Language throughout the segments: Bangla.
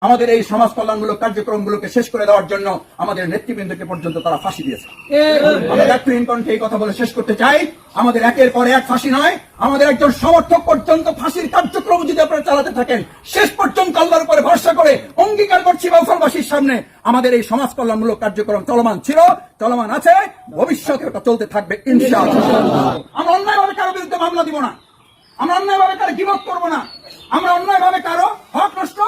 আমাদের এই সমাজ কল্যাণমূলক কার্যক্রমগুলোকে শেষ করে দেওয়ার জন্য আমাদের নেতৃবৃন্দকে পর্যন্ত তারা ফাঁসি দিয়েছে। আমরা দায়িত্বহীন কণ্ঠে এই কথা বলে শেষ করতে চাই, আমাদের একের পর এক ফাঁসি নয়, আমাদের একজন সমর্থক পর্যন্ত ফাঁসির কার্যক্রম যদি আপনারা চালাতে থাকেন, শেষ পর্যন্ত আল্লাহর উপরে ভরসা করে অঙ্গীকার করছি বাউফলবাসীর সামনে, আমাদের এই সমাজ কল্যাণমূলক কার্যক্রম চলমান ছিল, চলমান আছে, ভবিষ্যতে ওটা চলতে থাকবে ইনশাআল্লাহ। আমরা অন্যায়ভাবে কারো বিরুদ্ধে মামলা দিব না, আমরা অন্যায়ভাবে কারো গিবত করবো না, আমরা অন্যায়ভাবে কারো হক নষ্ট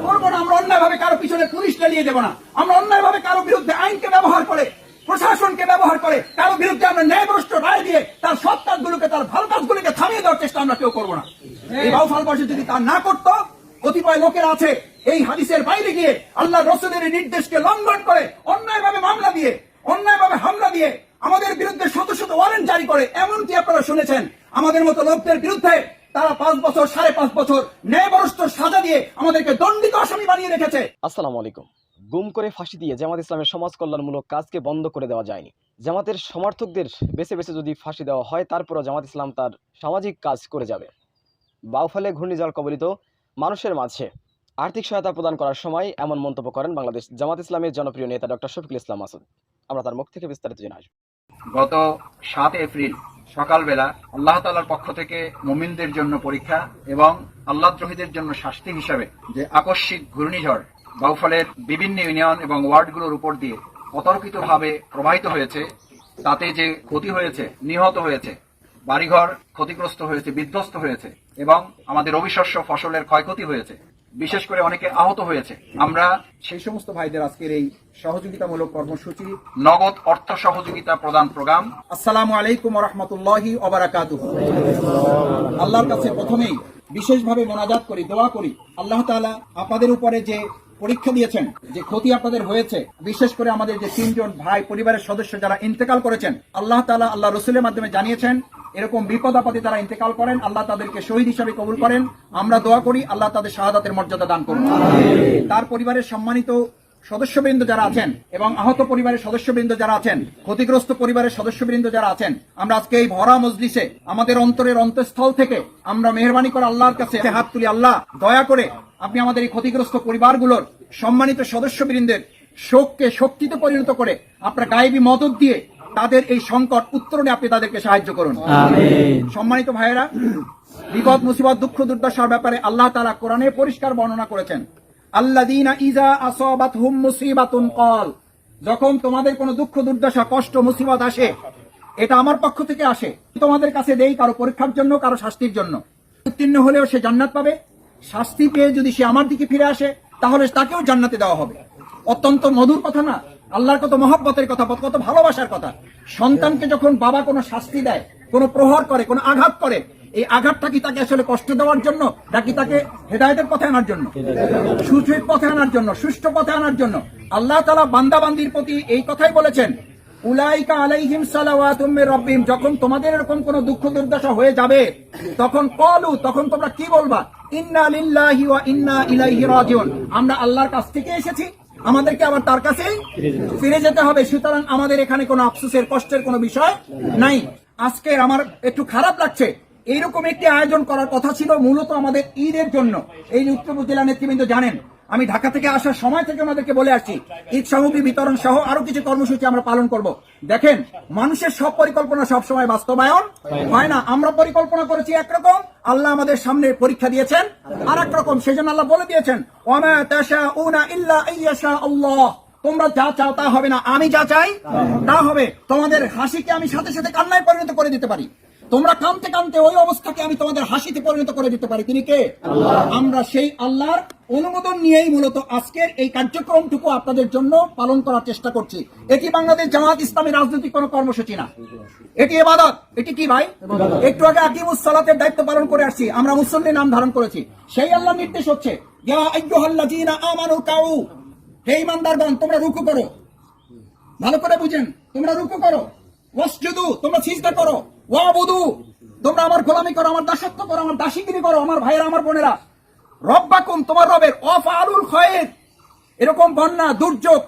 করবো না, আমরা অন্যায়ভাবে কারো পিছনে পুলিশ চালিয়ে দেবো না, আমরা অন্যায়ভাবে কারো বিরুদ্ধে আইনকে ব্যবহার করে, প্রশাসনকে ব্যবহার করে কারো বিরুদ্ধে আমরা ন্যায়ভ্রষ্ট রায় দিয়ে তার সৎ কাজগুলোকে, তার ভালো কাজগুলোকে থামিয়ে দেওয়ার চেষ্টা আমরা কেউ করবো না। এই বাউফলবাসী যদি তা না করতো, কতিপয় লোকেরা আছে এই হাদিসের বাইরে গিয়ে আল্লাহ রসুলের নির্দেশকে লঙ্ঘন করে অন্যায়ভাবে মামলা দিয়ে, অন্যায়ভাবে হামলা দিয়ে আমাদের বিরুদ্ধে শত শত ওয়ারেন্ট জারি করে, এমনকি আপনারা শুনেছেন আমাদের মতো লোকদের বিরুদ্ধে তারা 5 বছর 5.5 বছর ন্যায়বরস্থ সাজা দিয়ে আমাদেরকে দণ্ডিত আসামি বানিয়ে রেখেছে। আসসালামু আলাইকুম। গুম করে ফাঁসি দিয়ে জামাত ইসলামের সমাজ কল্যাণমূলক কাজকে বন্ধ করে দেওয়া যায়নি। জামাতের সমর্থকদের বেছে বেছে যদি ফাঁসি দেওয়া হয়, তারপরও জামাত ইসলাম তার সামাজিক কাজ করে যাবে। বাউফলে ঘূর্ণিঝড় কবলিত মানুষের মাঝে আর্থিক সহায়তা প্রদান করার সময় এমন মন্তব্য করেন বাংলাদেশ জামাত ইসলামের জনপ্রিয় নেতা ডক্টর শফিকুল ইসলাম মাসুদ। আমরা তার মুখ থেকে বিস্তারিত জেনে আসব। গত 7 এপ্রিল সকালবেলা আল্লাহ তাআলার পক্ষ থেকে মুমিনদের জন্য পরীক্ষা এবং আল্লাহদ্রোহীদের জন্য শাস্তি হিসাবে যে আকস্মিক ঘূর্ণিঝড় বাউফলের বিভিন্ন ইউনিয়ন এবং ওয়ার্ডগুলোর উপর দিয়ে অতর্কিতভাবে প্রবাহিত হয়েছে, তাতে যে ক্ষতি হয়েছে, নিহত হয়েছে, বাড়িঘর ক্ষতিগ্রস্ত হয়েছে, বিধ্বস্ত হয়েছে এবং আমাদের অবিশস্য ফসলের ক্ষয়ক্ষতি হয়েছে, বিশেষ করে অনেকে আহত হয়েছে। আমরা সেই সমস্ত ভাইদের আজকের এই সহযোগিতামূলক কর্মসূচি, নগদ অর্থ সহযোগিতা প্রদান প্রোগ্রাম। আসসালামু আলাইকুম ওয়া রাহমাতুল্লাহি ওয়া বারাকাতুহু। আল্লাহর কাছে প্রথমেই বিশেষভাবে মোনাজাত করি, দোয়া করি, আল্লাহ তাআলা আপনাদের উপরে যে পরীক্ষা দিয়েছেন, যে ক্ষতি আপনাদের হয়েছে, বিশেষ করে আমাদের যে 3 জন ভাই পরিবারের সদস্য যারা ইন্তেকাল করেছেন, আল্লাহ তাআলা আল্লাহ রসুলের মাধ্যমে জানিয়েছেন এরকম বিপদ আপদে তারা ইন্তেকাল করেন, আল্লাহ তাদেরকে শহীদ হিসাবে কবুল করেন। আমরা দোয়া করি আল্লাহ তাদের শাহাদাতের মর্যাদা দান করুন। তার পরিবারের সম্মানিত সদস্যবৃন্দ যারা আছেন এবং আহত পরিবারের সদস্যবৃন্দ যারা আছেন, ক্ষতিগ্রস্ত পরিবারের সদস্যবৃন্দ যারা আছেন, আমরা আজকে এই ভরা মজলিসে আমাদের অন্তরের অন্তঃস্থল থেকে আমরা মেহেরবানি করে আল্লাহর কাছে হাত তুলি, আল্লাহ দয়া করে আপনি আমাদের এই ক্ষতিগ্রস্ত পরিবারগুলোর সম্মানিত সদস্যবৃন্দের শোককে শক্তিতে পরিণত করে আপনার গায়েবী মদত দিয়ে তাদের এই সংকট উত্তরণে আপনি তাদেরকে সাহায্য করুন। সম্মানিত ভাইয়েরা, বিপদ মুসিবত দুঃখ দুর্দশার ব্যাপারে আল্লাহ তাআলা কোরআনে পরিষ্কার বর্ণনা করেছেন, আল্লাযীনা ইযা আসাবাতহুম মুসিবাতুন ক্বাল, যখন তোমাদের কোনো দুঃখ দুর্দশা কষ্ট মুসিবত আসে, এটা আমার পক্ষ থেকে আসে, তোমাদের কাছে দেই কারো পরীক্ষার জন্য, কারো শাস্তির জন্য। উত্তীর্ণ হলেও সে জান্নাত পাবে, শাস্তি পেয়ে যদি সে আমার দিকে ফিরে আসে তাহলে তাকেও জান্নাতে দেওয়া হবে। অত্যন্ত মধুর কথা না? আল্লাহর কত মহব্বতের কথা, কত ভালোবাসার কথা। সন্তানকে যখন বাবা কোনো শাস্তি দেয়, কোনো প্রহার করে, কোনো আঘাত করে, এই আঘাতটা কি তাকে আসলে কষ্ট দেওয়ার জন্য, নাকি তাকে হেদায়েতের পথে আনার জন্য, সুস্থ পথে আনার জন্য, সুষ্ঠু পথে আনার জন্য? আল্লাহ তাআলা বান্দা বান্দির প্রতি এই কথাই বলেছেন, উলাইকা আলাইহিম সালাওয়াতুম মির রাব্বিহিম, যখন তোমাদের এরকম কোন দুঃখ দুর্দশা হয়ে যাবে, তখন ক্বালু, তখন তোমরা কি বলবা? ইন্না লিল্লাহি ওয়া ইন্না ইলাইহি রাজিউন, আমরা আল্লাহর কাছ থেকে এসেছি, আমাদেরকে আবার তার কাছেই ফিরে যেতে হবে। সুতরাং আমাদের এখানে কোনো আফসোসের, কষ্টের কোনো বিষয় নাই। আজকে আমার একটু খারাপ লাগছে, এইরকম একটি আয়োজন করার কথা ছিল মূলত আমাদের ঈদের জন্য। এই উত্তর উপজেলা নেতৃবৃন্দ জানেন, আমি ঢাকা থেকে আসার সময় থেকে ওনাদেরকে বলে আসছি, ঈদ সামগ্রী বিতরণ সহ আরো কিছু কর্মসূচি আমরা পালন করব। দেখেন, মানুষের সব পরিকল্পনা সব সময় বাস্তবায়ন হয় না। আমরা পরিকল্পনা করেছি একরকম, আল্লাহ আমাদের সামনে পরীক্ষা দিয়েছেন আর এক রকম। সেজন্য আল্লাহ বলে দিয়েছেন, ওয়ামা তাশাউনা ইল্লা আইয়াশা আল্লাহ, তোমরা যা চাও তা হবে না, আমি যা চাই তা হবে। তোমাদের হাসিকে আমি সাথে সাথে কান্নায় পরিণত করে দিতে পারি, তোমরা কাঁদতে কাঁদতে ওই অবস্থাকে আমি তোমাদের হাসিতে পরিণত করে দিতে পারি। তিনি কে? আমরা সেই আল্লাহর অনুমোদন নিয়েই মূলত আজকের এই কার্যক্রমটুকু আপনাদের জন্য পালন করার চেষ্টা করছি। এটি বাংলাদেশ জামাত ইসলামী রাজনৈতিক কোনো কর্মসূচি না, এটি ইবাদত। এটি কি ভাই? একটু আগে আকিমুস সালাতের দায়িত্ব পালন করে আসছি, আমরা মুসল্লি নাম ধারণ করেছি। সেই আল্লাহর নির্দেশ হচ্ছে, ইয়া আইয়ুহাল্লাযীনা আমানু কাউ, হে ঈমানদারগণ তোমরা রুকু করো। ভালো করে বুঝেন, তোমরা রুকু করো। ওয়াসজুদু, তোমরা সিজদা করো। ওয়াবুদু, তোমরা আমার গোলামি করো, আমার দাসত্ব করো, আমার দাসীগিরি করো। আমার ভাইয়েরা, আমার বোনেরা, রব্বাকুম, তোমার রবের। ওয়াফআলুল খায়র, এরকম বন্যা, দুর্যোগ,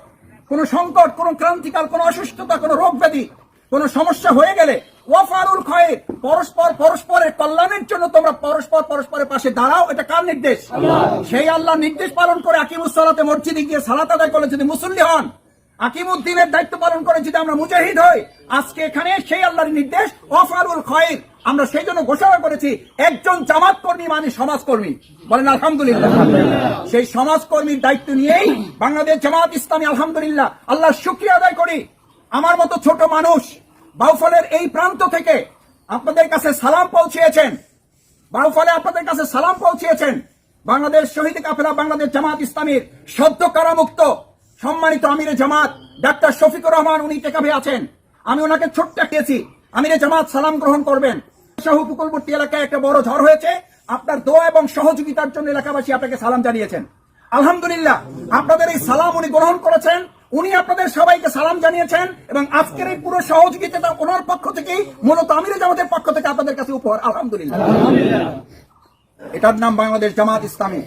কোন সংকট, কোন ক্রান্তিকাল, কোন অসুস্থতা, কোন রোগ ব্যাধি কোনো সমস্যা হয়ে গেলে ওয়াফারুল খায়র, পরস্পরের কল্যাণের জন্য তোমরা পরস্পরের পাশে দাঁড়াও। এটা কার নির্দেশ? সেই আল্লাহর নির্দেশ পালন করে আকিমুস সালাতে মসজিদে গিয়ে সালাত আদায় করলে যদি মুসল্লি হন, আকিমুদ্দিনের দায়িত্ব পালন করে যদি আমরা মুজাহিদ হই, আজকে এখানে সেই আল্লাহর নির্দেশ ওয়াফারুল খায়র। আমরা সেই জন্য ঘোষণা করেছি একজন জামাত কর্মী মানে সমাজকর্মী। বলেন আলহামদুলিল্লাহ। সেই সমাজকর্মীর দায়িত্ব নিয়েই বাংলাদেশ জামাত ইসলামী আলহামদুলিল্লাহ আল্লাহর শুকরিয়া আদায় করি। আমার মতো ছোট মানুষ বাউফলের এই প্রান্ত থেকে আপনাদের কাছে সালাম পৌঁছিয়েছেন, বাউফলে আপনাদের কাছে সালাম পৌঁছিয়েছেন। বাংলাদেশ শহীদ কাফেলা বাংলাদেশ জামাত ইসলামীর সদ্য কারামুক্ত সম্মানিত আমিরে জামাত ডাক্তার শফিকুর রহমান, উনি টেকাবে আছেন। আমি ওনাকে ছোট্ট দিয়েছি, আমিরে জামাত সালাম গ্রহণ করবেন। সহ উপকূলবর্তী এলাকায় একটা বড় ঝড় হয়েছে, আপনার দোয়া এবং সহযোগিতার জন্য এলাকাবাসী আপনাকে সালাম জানিয়েছেন। আলহামদুলিল্লাহ আপনাদের এই সালাম উনি গ্রহণ করেছেন, উনি আপনাদের সবাইকে সালাম জানিয়েছেন এবং আজকের এই পুরো সহযোগিতাটা ওনার পক্ষ থেকেই মূলত আমিরে জামাতের পক্ষ থেকে আপনাদের কাছে উপহার। আলহামদুলিল্লাহ। এটার নাম বাংলাদেশ জামাত ইসলামী।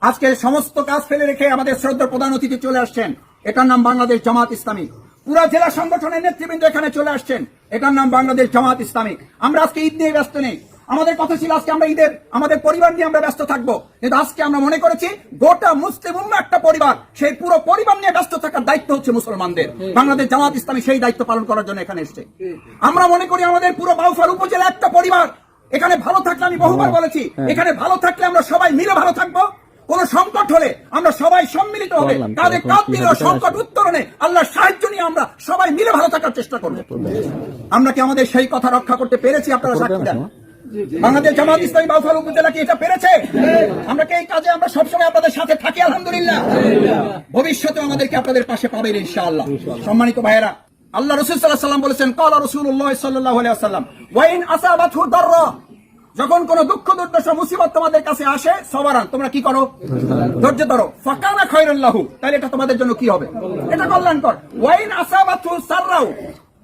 আজকে সমস্ত কাজ ফেলে রেখে আমাদের শ্রদ্ধার প্রধান অতিথি চলে আসছেন, এটার নাম বাংলাদেশ জামাত ইসলামী। পুরা জেলা সংগঠনের নেতৃবৃন্দ এখানে চলে আসছেন, এটার নাম বাংলাদেশ জামাত ইসলামী। আমরা আজকে ঈদ নিয়ে ব্যস্ত নেই, আমাদের কথা ছিল আজকে আমরা ঈদের আমাদের পরিবার নিয়ে আমরা ব্যস্ত থাকবো, কিন্তু আজকে আমরা মনে করেছি গোটা মুসলিম উম্মাহ একটা পরিবার, সেই পুরো পরিবার নিয়ে ব্যস্ত থাকার দায়িত্ব হচ্ছে মুসলমানদের। বাংলাদেশ জামাত ইসলামী সেই দায়িত্ব পালন করার জন্য এখানে এসেছে। আমরা মনে করি আমাদের পুরো বাউফল উপজেলা একটা পরিবার, এখানে ভালো থাকলে, আমি বহুবার বলেছি, এখানে ভালো থাকলে আমরা সবাই মিলে ভালো থাকবো। কোন সংকট হলে আমরা সবাই সম্মিলিত হবে কাঁধে কাঁধ মিলে সংকট উত্তরণে আল্লাহর সাহায্য নিয়ে আমরা সবাই মিলে ভালো থাকার চেষ্টা করব। আমরা কি আমাদের সেই কথা রক্ষা করতে পেরেছি? আপনারা সাক্ষী দেন। বাংলাদেশ জামাত ইসলামী বাউফল উপজেলা কি এটা পেরেছে? আমরা কি এই কাজে আমরা সবসময় আপনাদের সাথে থাকি? আলহামদুলিল্লাহ। ভবিষ্যতে আমাদেরকে আপনাদের পাশে পাবেন ইনশাআল্লাহ। সম্মানিত ভাইয়েরা, আল্লাহ রাসূল সাল্লাল্লাহু আলাইহি ওয়াসাল্লাম বলেছেন, ক্বালা রাসূলুল্লাহ সাল্লাল্লাহু আলাইহি ওয়াসাল্লাম, ওয়া ইন আসাবাতহু দাররা, যখন কোন দুঃখ দুর্দশা মুসিবত তোমাদের কাছে আসে, সবারান, তোমরা কি করো? ধৈর্য ধরো। ফাকানা খায়রাল লাহু, তাহলে এটা তোমাদের জন্য কি হবে? এটা কল্যাণকর। ওয়া ইন আসাবাতহু সাররাউ,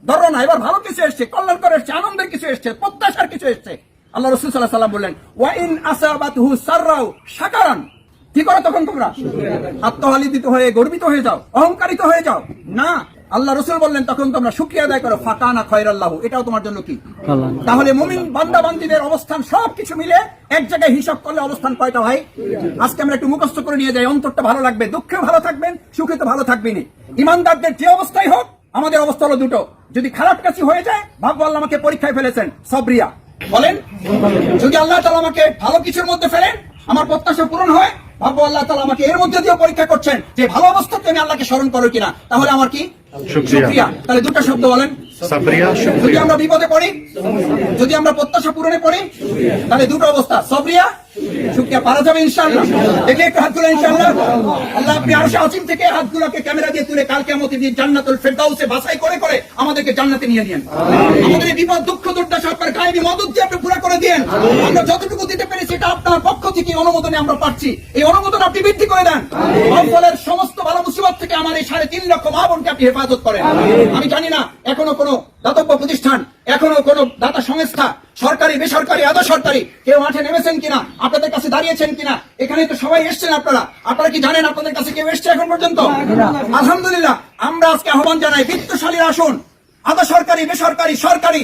ধরো না, এবার ভালো কিছু এসছে, কল্যাণকর এসছে, আনন্দের কিছু এসছে, প্রত্যাশার কিছু এসছে। আল্লাহ রাসূল সাল্লাল্লাহু আলাইহি ওয়াসাল্লাম বললেন, ওয়া ইন আসাবাতহু সাররাউ শাকারান, কি করো তখন তোমরা? আত্মহালিদিত হয়ে গর্বিত হয়ে যাও, অহংকারিত হয়ে যাও না। আল্লাহ রাসূল বললেন তখন তোমরা শুকরিয়া আদায় করো। ফাকানা খায়রাল লাহু, এটাও তোমার জন্য কি? তাহলে মুমিন বান্দা বান্দীদের অবস্থান সবকিছু মিলে এক জায়গায় হিসাব করলে অবস্থান কয়টা ভাই? আজকে আমরা একটু মুখস্থ করে নিয়ে যাই, অন্তরটা ভালো লাগবে, দুঃখে ভালো থাকবেন, সুখে তো ভালো থাকবেন। ইমানদারদের যে অবস্থায় হোক, আমাদের অবস্থা হলো দুটো, যদি খারাপ কাজ হয়ে যায় ভাববো আল্লাহ আমাকে পরীক্ষায় ফেলেছেন, সবরিয়া বলেন। যদি আল্লাহ তাআলা আমাকে ভালো কিছুর মধ্যে ফেলেন, আমার প্রত্যাশা পূরণ হয়, ভাববো আল্লাহ তাআলা আমাকে এর মধ্যে দিয়ে পরীক্ষা করছেন যে ভালো অবস্থাতে আমি আল্লাহকে স্মরণ করো কিনা, তাহলে আমার কি? শুকরিয়া। তাহলে দুটো শব্দ বলেন, সাবরিয়া। যদি আমরা বিপদে পড়ি, যদি আমরা প্রত্যাশা পূরণে পড়ি, তাহলে দুটো অবস্থা, সাবরিয়া, শুকরিয়া। পারা যাবে ইনশাআল্লাহ? দেখলে একটু হাতগুলো ইনশাআল্লাহ। আল্লাহ আপনি আরশে আজিম থেকে হাতগুলোকে ক্যামেরা দিয়ে তুলে কাল কিয়ামতের দিন জান্নাতুল ফেরদাউসে বাছাই করে করে আমাদেরকে জান্নাতে নিয়ে নিয়েন। আমাদের এই বিপদ দুঃখ দুর্দশা আপনার গায়েবী মদদ দিয়ে আপনি পুরো করে দেন। আমরা যতটুকু দিতে পারি সেটা আপনার পক্ষ থেকে অনুমোদনে আমরা পাচ্ছি, এই অনুমোদন আপনি বৃদ্ধি করে দেন। বাউফলের সমস্ত বালা মুসিবত থেকে আমার এই 3.5 লক্ষ মা বোনকে আপনি হেফাজত করেন। আমি জানি না এখনো কোনো দাতব্য প্রতিষ্ঠান, এখনো কোনো দাতা সংস্থা, সরকারি বেসরকারি আধা সরকারি, কেউ মাঠে নেমেছেন কিনা, আপনাদের কাছে দাঁড়িয়েছেন কিনা? এখানে তো সবাই এসছেন, আপনারা কি জানেন আপনাদের কাছে কেউ এসছে এখন পর্যন্ত? আলহামদুলিল্লাহ। আমরা আজকে আহ্বান জানাই, বিত্তশালীরা আসুন, আধা সরকারি বেসরকারি সরকারি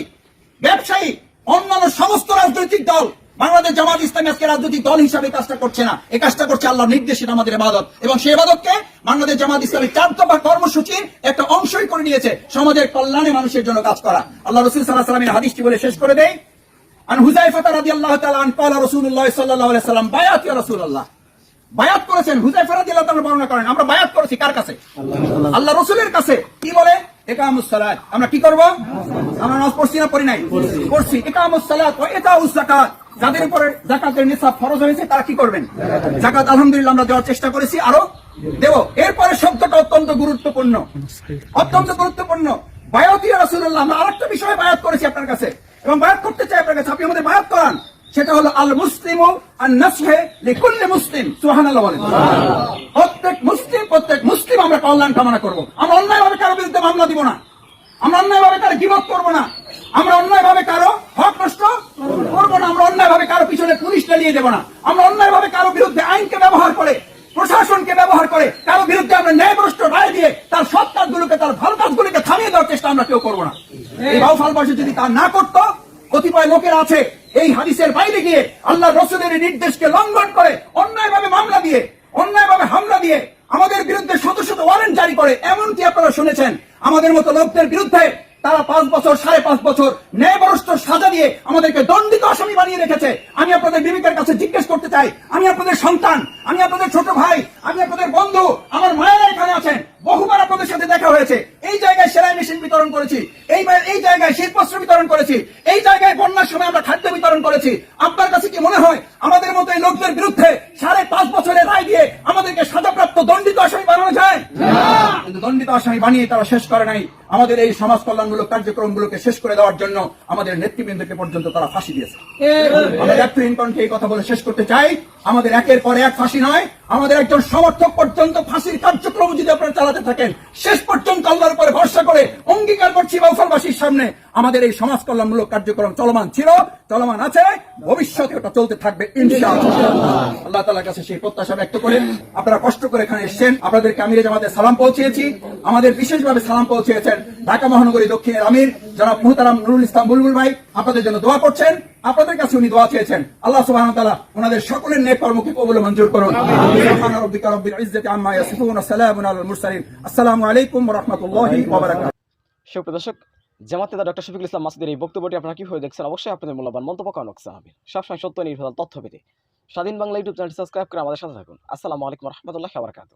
ব্যবসায়ী অন্যান্য সমস্ত রাজনৈতিক দল, বাংলাদেশ জামাত ইসলামী আজকে রাজনৈতিক দল হিসাবে কাজটা করছে না, এই কাজটা করছে আল্লাহর নির্দেশে আমাদের ইবাদত, এবং সেই ইবাদতকে বাংলাদেশ জামাত ইসলামী 4 দফা কর্মসূচির একটা অংশই করে নিয়েছে, সমাজের কল্যাণে মানুষের জন্য কাজ করা। আল্লাহ রাসূল সাল্লাল্লাহু আলাইহি ওয়াসাল্লামের হাদিসটি বলে শেষ করে দেই। আন হুযায়ফা রাদিয়াল্লাহু তাআলা আন ক্বালা রাসূলুল্লাহ সাল্লাল্লাহু আলাইহি ওয়াসাল্লাম, বায়াত ইয়া রাসূলুল্লাহ, বায়াত করেছেন হুযায়ফা রাদিয়াল্লাহু তাআলা বর্ণনা করেন, আমরা বায়াত করেছি কার কাছে? আল্লাহ রাসূলের কাছে। কি বলে? ইকামুস সালাত। আমরা কি করব? আমরা নামাজ পড়ছি না পড়ি নাই? পড়ছি। ইকামুস সালাত ওয়া ইতাউস যাকাত, যাদের উপরে যাকাতের নিসাব ফরজ হয়েছে তারা কি করবেন? যাকাত আলহামদুলিল্লাহ আমরা দেওয়ার চেষ্টা করেছি, আরো দেব। এরপরে শব্দটা অত্যন্ত গুরুত্বপূর্ণ, অত্যন্ত গুরুত্বপূর্ণ। বায়াত ইয়া রাসূলুল্লাহ, আমরা আরেকটা বিষয়ে বায়াত করেছি আপনার কাছে এবং বায়াত করতে চাই আপনার কাছে, আপনি আমাদের বায়াত করান। সেটা হলো আল মুসলিমু আন নাসহে লিকুল্লি মুসলিম। সুবহানাল্লাহ বলেন। প্রত্যেক মুসলিম আমরা কল্যাণ কামনা করব। আমরা অন্যায়ভাবে কারো বিরুদ্ধে মামলা দিব না, আমরা অন্যায়ভাবে কারো গীবত করব না, আমরা অন্যায়ভাবে কারো হক নষ্ট করব না, আমরা অন্যায়ভাবে কারো পিছনে পুলিশ চালিয়ে দেব না, আমরা অন্যায়ভাবে কারো বিরুদ্ধে আইনকে ব্যবহার করে, প্রশাসনকে ব্যবহার করে কারো বিরুদ্ধে আমরা ন্যায়ভ্রষ্ট রায় দিয়ে তার সৎ কাজগুলোকে, তার ভালো কাজগুলোকে থামিয়ে দেওয়ার চেষ্টা আমরা কেউ করবো না। এই বাউফলবাসী যদি তা না করত, কতিপয় লোকের আছে এই হাদিসের বাইরে গিয়ে আল্লাহ রসুলের নির্দেশকে লঙ্ঘন করে অন্যায়ভাবে মামলা দিয়ে, অন্যায়ভাবে হামলা দিয়ে আমাদের বিরুদ্ধে শত শত ওয়ারেন্ট জারি করে। এমনকি আপনারা শুনেছেন আমাদের মতো লোকদের বিরুদ্ধে তারা 5 বছর 5.5 বছর ন্যায়বরস্থ সাজা দিয়ে আমাদেরকে দণ্ডিত আসামি বানিয়ে রেখেছে। আমি আপনাদের বিবেকের কাছে জিজ্ঞেস করতে চাই, আমি আপনাদের সন্তান, আমি আপনাদের ছোট ভাই, আমি আপনাদের বন্ধু, আমার মায়েরা এখানে আছেন, বহুবার আপনাদের সাথে দেখা হয়েছে। এই জায়গায় সেলাই মেশিন বিতরণ করেছি, এই জায়গায় শীতবস্ত্র বিতরণ করেছি, এই জায়গায় বন্যার সময় আমরা খাদ্য বিতরণ করেছি। আপনার কাছে কি মনে হয় আমাদের মতো এই লোকদের বিরুদ্ধে 5.5 বছরের রায় দিয়ে আমাদেরকে সাজাপ্রাপ্ত দণ্ডিত আসামি বানানো যায়? কিন্তু দণ্ডিত আসামি বানিয়ে তারা শেষ করে নাই, আমাদের এই সমাজ কল্যাণমূলক কার্যক্রমগুলোকে শেষ করে দেওয়ার জন্য আমাদের নেতৃবৃন্দকে পর্যন্ত তারা ফাঁসি দিয়েছে। আমরা ল্যাপটপ কণ্ঠে এই কথা বলে শেষ করতে চাই, আমাদের একের পর এক ফাঁসি নয়, আমাদের একজন সমর্থক পর্যন্ত ফাঁসির কার্যক্রম যদি আপনারা চালাতে থাকেন, শেষ পর্যন্ত আল্লাহর উপরে ভরসা করে অঙ্গীকার করছি বাউফলবাসীর সামনে আমাদের এই সমাজ কল্যাণমূলক কার্যক্রম চলমান ছিল, চলমান আছে, ভবিষ্যতে ওটা চলতে থাকবে ইনশাআল্লাহ। আল্লাহ তাআলার কাছে সেই প্রত্যাশা ব্যক্ত করে আপনারা কষ্ট করে এখানে এসেছেন, আপনাদেরকে আমিরে জামাতের সালাম পৌঁছেছি। আমাদের বিশেষভাবে সালাম পৌঁছেছেন ঢাকা মহানগরী দক্ষিণের আমির জনাব মুহতারাম নুরুল ইসলাম বুলবুল ভাই, আপনাদের জন্য দোয়া করছেন, আপনাদের কাছে উনি দোয়া চেয়েছেন। আল্লাহ সুবহানাহু ওয়া তাআলা ওনাদের সকলের নেক কর্মকে কবুল ও মঞ্জুর করুন। সুবহান রাব্বিকা রাব্বিল ইজ্জাতি আম্মা ইয়াসিফুন ওয়া সালামুন আলাল মুরসালিন। আসসালামু আলাইকুম ওয়া রাহমাতুল্লাহি ওয়া বারাকাতুহু। সুপ্রিয় দর্শক, জামাত নেতা ডক্টর শফিকুল ইসলাম মাসুদের এই বক্তব্যটি আপনারা কিভাবে দেখছেন অবশ্যই আপনাদের মূল্যবান মন্তব্য কমেন্ট বক্সে জানাবেন। সবসময় সত্য নির্ভেজাল তথ্য পেতে স্বাধীন বাংলা ইউটিউব চ্যানেলটি সাবস্ক্রাইব করে আমাদের সাথে থাকুন। আসসালামু আলাইকুম ওয়া রাহমাতুল্লাহি ওয়া বারাকাতুহু।